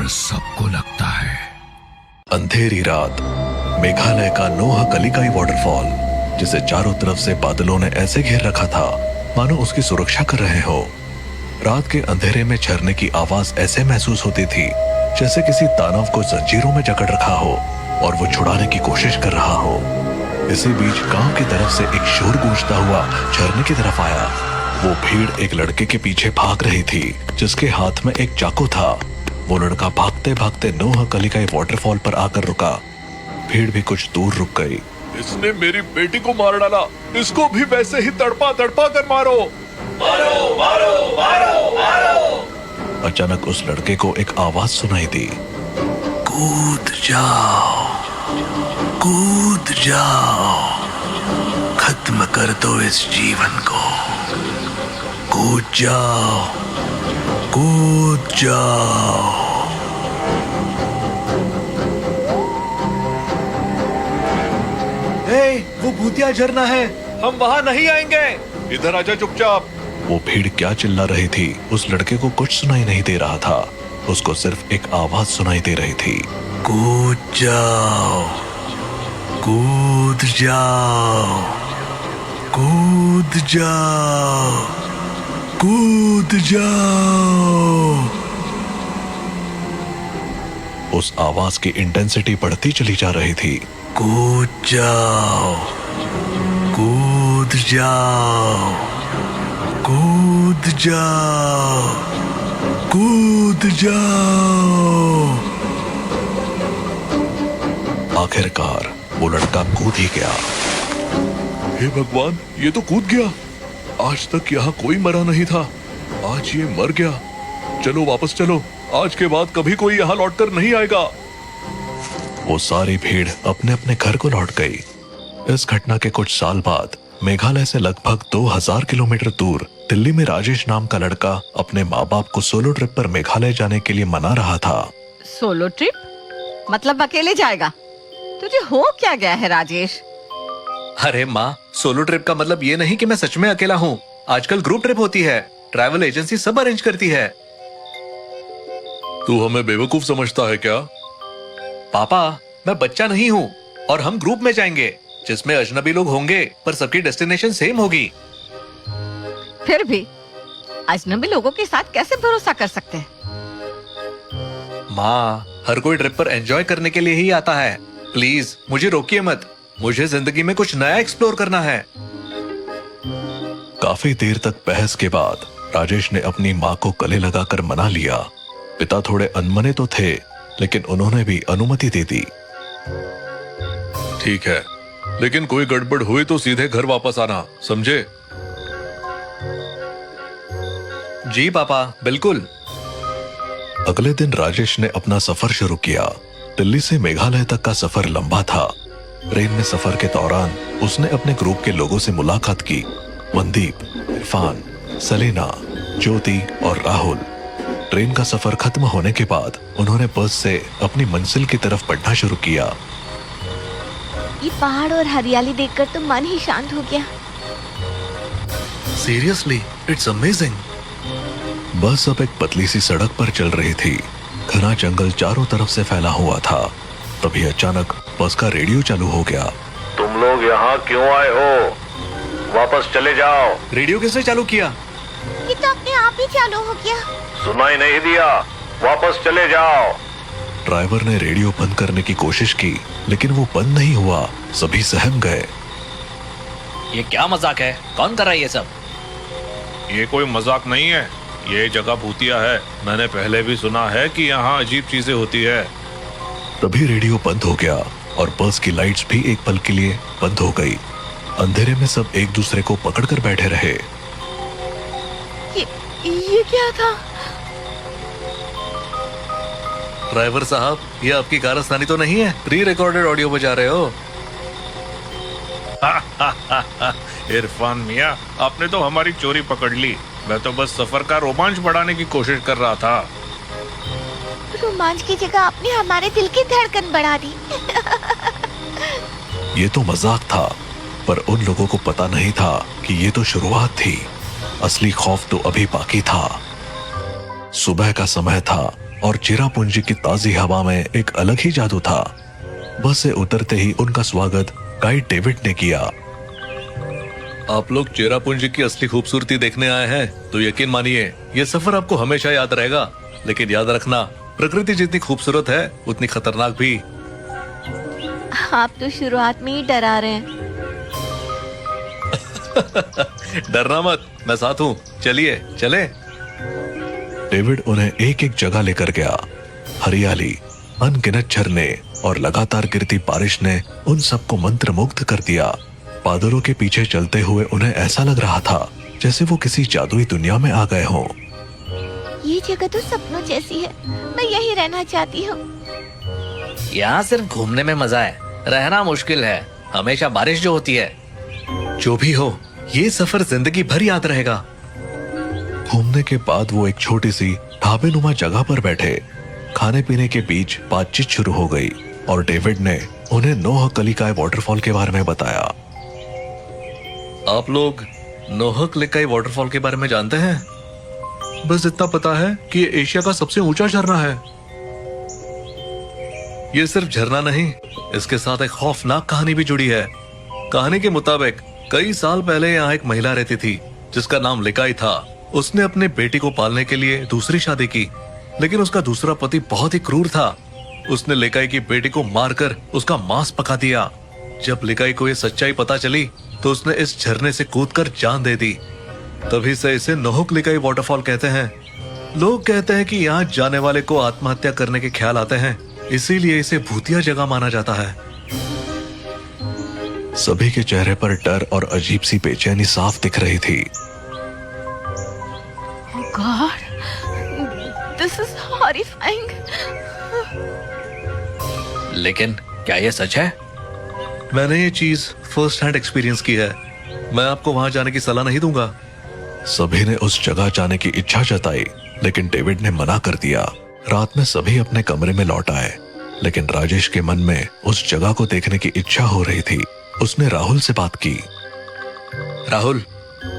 सबको लगता है। अंधेरी रात, मेघालय का नोह कलिकाई वाटरफॉल, जिसे चारों तरफ से बादलों ने ऐसे घेर रखा था मानो उसकी सुरक्षा कर रहे हो। रात के अंधेरे में झरने की आवाज ऐसे महसूस होती थी जैसे किसी दानव को जंजीरों में जकड़ रखा हो और वो छुड़ाने की कोशिश कर रहा हो। इसी बीच गांव की तरफ से एक शोर गूंजता हुआ झरने की तरफ आया। वो भीड़ एक लड़के के पीछे भाग रही थी जिसके हाथ में एक चाकू था। वो लड़का भागते भागते नोह कलिकाई वाटरफॉल पर आकर रुका। भीड़ भी कुछ दूर रुक गई। इसने मेरी बेटी को मार डाला, इसको भी वैसे ही तड़पा तड़पा कर मारो। मारो मारो मारो मारो। अचानक उस लड़के को एक आवाज सुनाई दी। कूद जाओ, कूद जाओ, खत्म कर दो इस जीवन को। कूद जाओ, कूद जाओ। वो भूतिया झरना है, हम वहाँ नहीं आएंगे। इधर आजा चुपचाप। वो भीड़ क्या चिल्ला रही थी उस लड़के को कुछ सुनाई नहीं दे रहा था। उसको सिर्फ एक आवाज सुनाई दे रही थी। कूद जाओ, कूद जाओ, कूद जाओ, कूद जाओ। उस आवाज की इंटेंसिटी बढ़ती चली जा रही थी। कूद जाओ, कूद जाओ, कूद जाओ, कूद जाओ। आखिरकार वो लड़का कूद ही गया। हे भगवान, ये तो कूद गया। आज तक यहाँ कोई मरा नहीं था, आज ये मर गया। चलो वापस चलो, आज के बाद कभी कोई यहाँ लौटकर नहीं आएगा। वो सारी भीड़ अपने अपने घर को लौट गई। इस घटना के कुछ साल बाद मेघालय से लगभग 2000 किलोमीटर दूर दिल्ली में राजेश नाम का लड़का अपने माँ बाप को सोलो ट्रिप पर मेघालय जाने के लिए मना रहा था। सोलो ट्रिप मतलब अकेले जाएगा? तुझे हो क्या गया है राजेश? अरे माँ, सोलो ट्रिप का मतलब ये नहीं कि मैं सच में अकेला हूँ। आजकल ग्रुप ट्रिप होती है, ट्रैवल एजेंसी सब अरेंज करती है। तू हमें बेवकूफ समझता है क्या? पापा, मैं बच्चा नहीं हूँ और हम ग्रुप में जाएंगे जिसमें अजनबी लोग होंगे पर सबकी डेस्टिनेशन सेम होगी। फिर भी अजनबी लोगों के साथ कैसे भरोसा कर सकते हैं? माँ, हर कोई ट्रिप पर एंजॉय करने के लिए ही आता है। प्लीज मुझे रोकिए मत, मुझे जिंदगी में कुछ नया एक्सप्लोर करना है। काफी देर तक बहस के बाद राजेश ने अपनी माँ को गले लगाकर मना लिया। पिता थोड़े अनमने तो थे लेकिन उन्होंने भी अनुमति दे दी। ठीक है, लेकिन कोई गड़बड़ हुई तो सीधे घर वापस आना, समझे? जी पापा, बिल्कुल। अगले दिन राजेश ने अपना सफर शुरू किया। दिल्ली से मेघालय तक का सफर लंबा था। ट्रेन में सफर के दौरान उसने अपने ग्रुप के लोगों से मुलाकात की। मनदीप, इरफान, सलीना, ज्योति और राहुल। ट्रेन का सफर खत्म होने के बाद उन्होंने बस से अपनी मंजिल की तरफ बढ़ना शुरू किया। ये पहाड़ और हरियाली देखकर तो मन ही शांत हो गया। Seriously, it's amazing. बस अब एक पतली सी सड़क पर चल रही थी। घना जंगल चारों तरफ से फैला हुआ था। तभी अचानक बस का रेडियो चालू हो गया। तुम लोग यहाँ क्यों आए हो? वापस चले जाओ। रेडियो किसने चालू किया? ये तो अपने आप ही चालू हो गया। सुनाई नहीं दिया? वापस चले जाओ। ड्राइवर ने रेडियो बंद करने की कोशिश की लेकिन वो बंद नहीं हुआ। सभी सहम गए। ये क्या मजाक है? कौन कर रहा है ये सब? ये कोई मजाक नहीं है, ये जगह भूतिया है। मैंने पहले भी सुना है कि यहाँ अजीब चीजें होती है। तभी रेडियो बंद हो गया और बस की लाइट्स भी एक पल के लिए बंद हो गई। अंधेरे में सब एक दूसरे को पकड़कर बैठे रहे। ये क्या था? ड्राइवर साहब, ये आपकी कारस्तानी तो नहीं है? प्री रिकॉर्डेड ऑडियो बजा रहे हो? इरफान मियां, आपने तो हमारी चोरी पकड़ ली। मैं तो बस सफर का रोमांच बढ़ाने की कोशिश कर रहा था। रोमांच की जगह आपने हमारे दिल की धड़कन बढ़ा दी। ये तो मजाक था, पर उन लोगों को पता नहीं था कि ये तो शुरुआत थी। असली खौफ तो अभी बाकी था। सुबह का समय था। और चिरापुंजी की ताजी हवा में एक अलग ही जादू था। बस से उतरते ही उनका स्वागत गाइड डेविड ने किया। आप लोग चेरापूंजी की असली खूबसूरती देखने आए हैं तो यकीन मानिए ये सफर आपको हमेशा याद रहेगा। लेकिन याद रखना, प्रकृति जितनी खूबसूरत है उतनी खतरनाक भी। आप तो शुरुआत में ही डरा रहे हैं। डरना मत, मैं साथ हूँ, चलिए चले। डेविड उन्हें एक एक जगह लेकर गया। हरियाली, अनगिनत झरने और लगातार गिरती बारिश ने उन सबको मंत्रमुग्ध कर दिया। बादलों के पीछे चलते हुए उन्हें ऐसा लग रहा था जैसे वो किसी जादुई दुनिया में आ गए हों। ये जगह तो सपनों जैसी है, मैं यही रहना चाहती हूँ। यहाँ सिर्फ घूमने में मजा है, रहना मुश्किल है। हमेशा बारिश जो होती है। जो भी हो, ये सफर जिंदगी भर याद रहेगा। घूमने के बाद वो एक छोटी सी ढाबे नुमा जगह पर बैठे। खाने पीने के बीच बातचीत शुरू हो गई और डेविड ने उन्हें नोह कलिकाय वाटरफॉल के बारे में बताया। आप लोग नोह कलिकाय वाटरफॉल के बारे में जानते हैं? बस इतना पता है कि ये एशिया का सबसे ऊंचा झरना है। ये सिर्फ झरना नहीं, इसके साथ एक खौफनाक कहानी भी जुड़ी है। कहानी के मुताबिक कई साल पहले यहाँ एक महिला रहती थी जिसका नाम लिकाई था। उसने अपने बेटी को पालने के लिए दूसरी शादी की, लेकिन उसका दूसरा पति बहुत ही क्रूर था। उसने लिकाई की बेटी को मारकर उसका मांस पका दिया। जब लिकाई को ये सच्चाई पता चली तो उसने इस झरने से कूदकर जान दे दी। तभी से इसे नोह कलिकाय वाटरफॉल कहते हैं। लोग कहते हैं कि यहाँ जाने वाले को आत्महत्या करने के ख्याल आते हैं, इसीलिए इसे भूतिया जगह माना जाता है। सभी के चेहरे पर डर और अजीब सी बेचैनी साफ दिख रही थी। God, this is horrifying. लेकिन क्या ये सच है? मैंने ये चीज फर्स्ट हैंड एक्सपीरियंस की है। मैं आपको वहां जाने की सलाह नहीं दूंगा। सभी ने उस जगह जाने की इच्छा जताई, लेकिन डेविड ने मना कर दिया। रात में सभी अपने कमरे में लौट आए, लेकिन राजेश के मन में उस जगह को देखने की इच्छा हो रही थी। उसने राहुल से बात की। राहुल,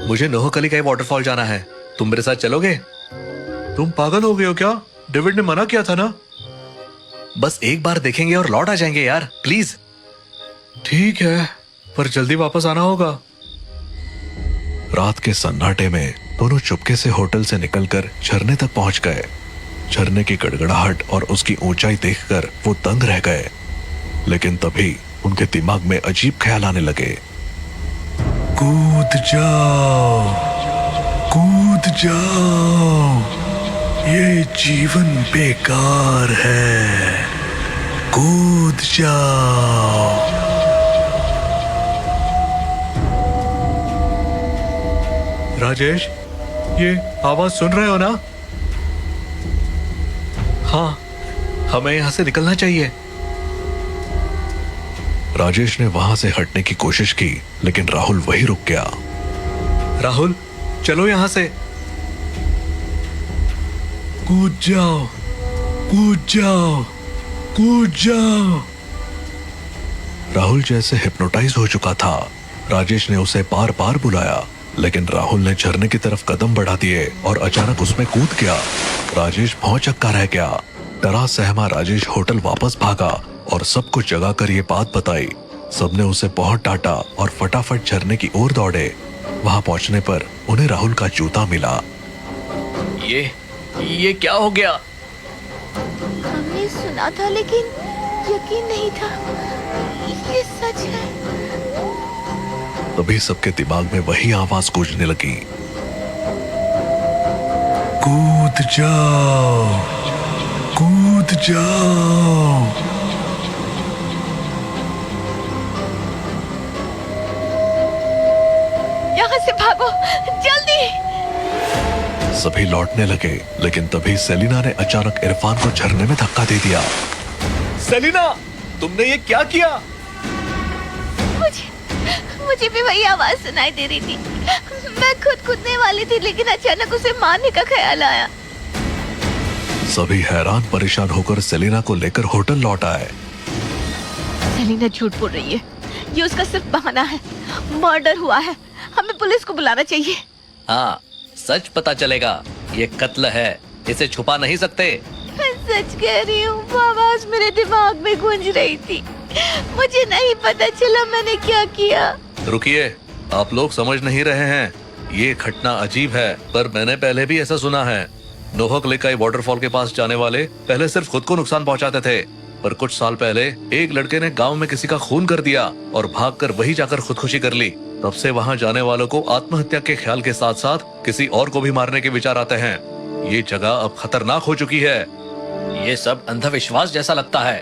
मुझे नोह कलिकाय वाटरफॉल जाना है, तुम मेरे साथ चलोगे? तुम पागल हो गए हो क्या? डेविड ने मना किया था ना। बस एक बार देखेंगे और लौट आ जाएंगे यार, प्लीज। ठीक है, पर जल्दी वापस आना होगा। रात के सन्नाटे में दोनों चुपके से होटल से निकलकर झरने तक पहुंच गए। झरने की गड़गड़ाहट और उसकी ऊंचाई देखकर वो दंग रह गए, लेकिन तभी उनके दिमाग में अजीब ख्याल आने लगे। कूद जाओ, कूद जाओ, ये जीवन बेकार है, कूद जाओ। राजेश, ये आवाज सुन रहे हो ना? हाँ, हमें यहाँ से निकलना चाहिए। राजेश ने वहां से हटने की कोशिश की, लेकिन राहुल वहीं रुक गया। राहुल, चलो यहाँ से। कूद जाओ, कूद जाओ, कूद जाओ। राहुल जैसे हिप्नोटाइज हो चुका था। राजेश ने उसे बार बार बुलाया, लेकिन राहुल ने झरने की तरफ कदम बढ़ा दिए और अचानक उसमें कूद गया। राजेश भौंचक्का रह गया। डरा सहमा राजेश होटल वापस भागा और सबको जगा कर ये बात बताई। सबने उसे बहुत डांटा और फटाफट झरने की ओर दौड़े। वहां पहुंचने पर उन्हें राहुल का जूता मिला। ये क्या हो गया? हमने सुना था लेकिन यकीन नहीं था, ये सच है। तभी सबके दिमाग में वही आवाज गूंजने लगी। कूद जाओ, कूद जाओ। यहाँ से भागो, जल्दी। सभी लौटने लगे, लेकिन तभी सेलिना ने अचानक इरफान को झरने में धक्का दे दिया। सेलिना, तुमने ये क्या किया? मुझे भी वही आवाज सुनाई दे रही थी। मैं खुद कूदने वाली थी, लेकिन अचानक उसे मारने का ख्याल आया। सभी हैरान परेशान होकर सेलिना को लेकर होटल लौट आए। सेलिना झूठ बोल रही है, ये उसका सिर्फ बहाना है। मर्डर हुआ है, हमें पुलिस को बुलाना चाहिए। हाँ, सच पता चलेगा। ये कत्ल है, इसे छुपा नहीं सकते। सच कह रही हूँ, वो आवाज मेरे दिमाग में गूंज रही थी। मुझे नहीं पता चला मैंने क्या किया। रुकिए, आप लोग समझ नहीं रहे हैं। ये घटना अजीब है, पर मैंने पहले भी ऐसा सुना है। नोहक लेकाई वाटरफॉल के पास जाने वाले पहले सिर्फ खुद को नुकसान पहुंचाते थे, पर कुछ साल पहले एक लड़के ने गांव में किसी का खून कर दिया और भागकर वही जाकर खुदकुशी कर ली। तब से वहां जाने वालों को आत्महत्या के ख्याल के साथ साथ किसी और को भी मारने के विचार आते हैं। ये जगह अब खतरनाक हो चुकी है। ये सब अंधविश्वास जैसा लगता है।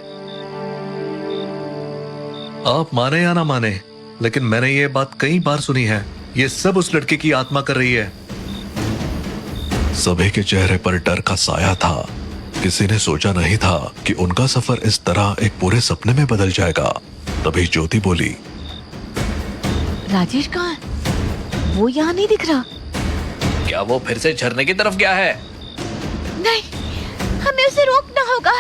आप माने या ना माने, लेकिन मैंने ये बात कई बार सुनी है। ये सब उस लड़के की आत्मा कर रही है। सभी के चेहरे पर डर का साया था। किसी ने सोचा नहीं था कि उनका सफर इस तरह एक पूरे सपने में बदल जाएगा। तभी ज्योति बोली, राजेश कहाँ है? वो यहाँ नहीं दिख रहा। क्या वो फिर से झरने की तरफ गया है? नहीं, हमें उसे रोकना होगा।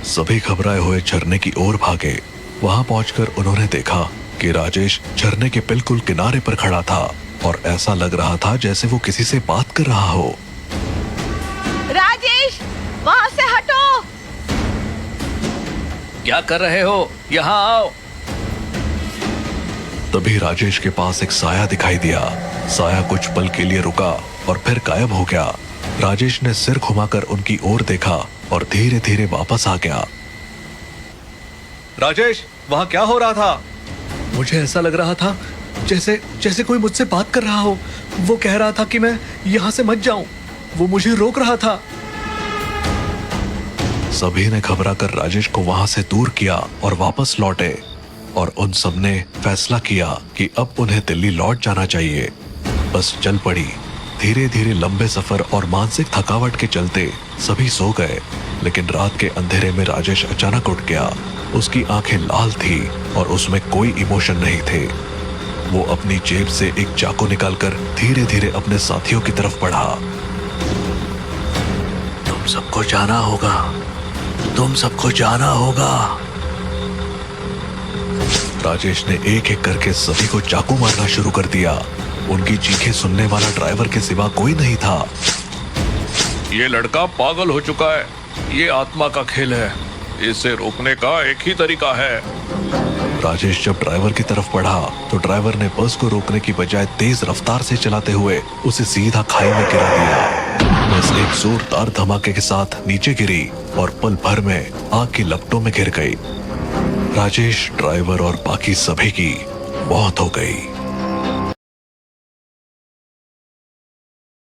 सभी घबराए हुए झरने की ओर भागे। वहां पहुंचकर उन्होंने देखा कि राजेश झरने के बिल्कुल किनारे पर खड़ा था और ऐसा लग रहा था जैसे वो किसी से बात कर रहा हो। राजेश, वहाँ से हटो। क्या कर रहे हो? यहाँ आओ। तभी राजेश के पास एक साया दिखाई दिया। साया कुछ पल के लिए रुका और फिर गायब हो गया। राजेश ने सिर घुमाकर उनकी ओर देखा और धीरे धीरे वापस आ गया। राजेश, वहाँ क्या हो रहा था? मुझे ऐसा लग रहा था जैसे जैसे कोई मुझसे बात कर रहा हो। वो कह रहा था कि मैं यहाँ से मत जाऊं। वो मुझे रोक रहा था। सभी ने घबराकर राजेश को वहां से दूर किया और वापस लौटे, और उन सब ने फैसला किया कि अब उन्हें दिल्ली लौट जाना चाहिए। बस चल पड़ी। धीरे धीरे लंबे सफर और मानसिक थकावट के चलते सभी सो गए। लेकिन रात के अंधेरे में राजेश अचानक उठ गया। उसकी आंखें लाल थी और उसमें कोई इमोशन नहीं थे। वो अपनी जेब से एक चाकू निकालकर धीरे धीरे अपने साथियों की तरफ बढ़ा। तुम सबको जाना होगा, तुम सबको जाना होगा। राजेश ने एक एक करके सभी को चाकू मारना शुरू कर दिया। उनकी चीखें सुनने वाला ड्राइवर के सिवा कोई नहीं था। ये लड़का पागल हो चुका है। ये आत्मा का खेल है। इसे रोकने का एक ही तरीका है। राजेश जब ड्राइवर की तरफ बढ़ा तो ड्राइवर ने बस को रोकने की बजाय तेज रफ्तार से चलाते हुए उसे सीधा खाई में गिरा दिया। बस एक जोरदार धमाके के साथ नीचे गिरी और पल भर में आग की लपटों में घिर गई। राजेश, ड्राइवर और बाकी सभी की मौत हो गई।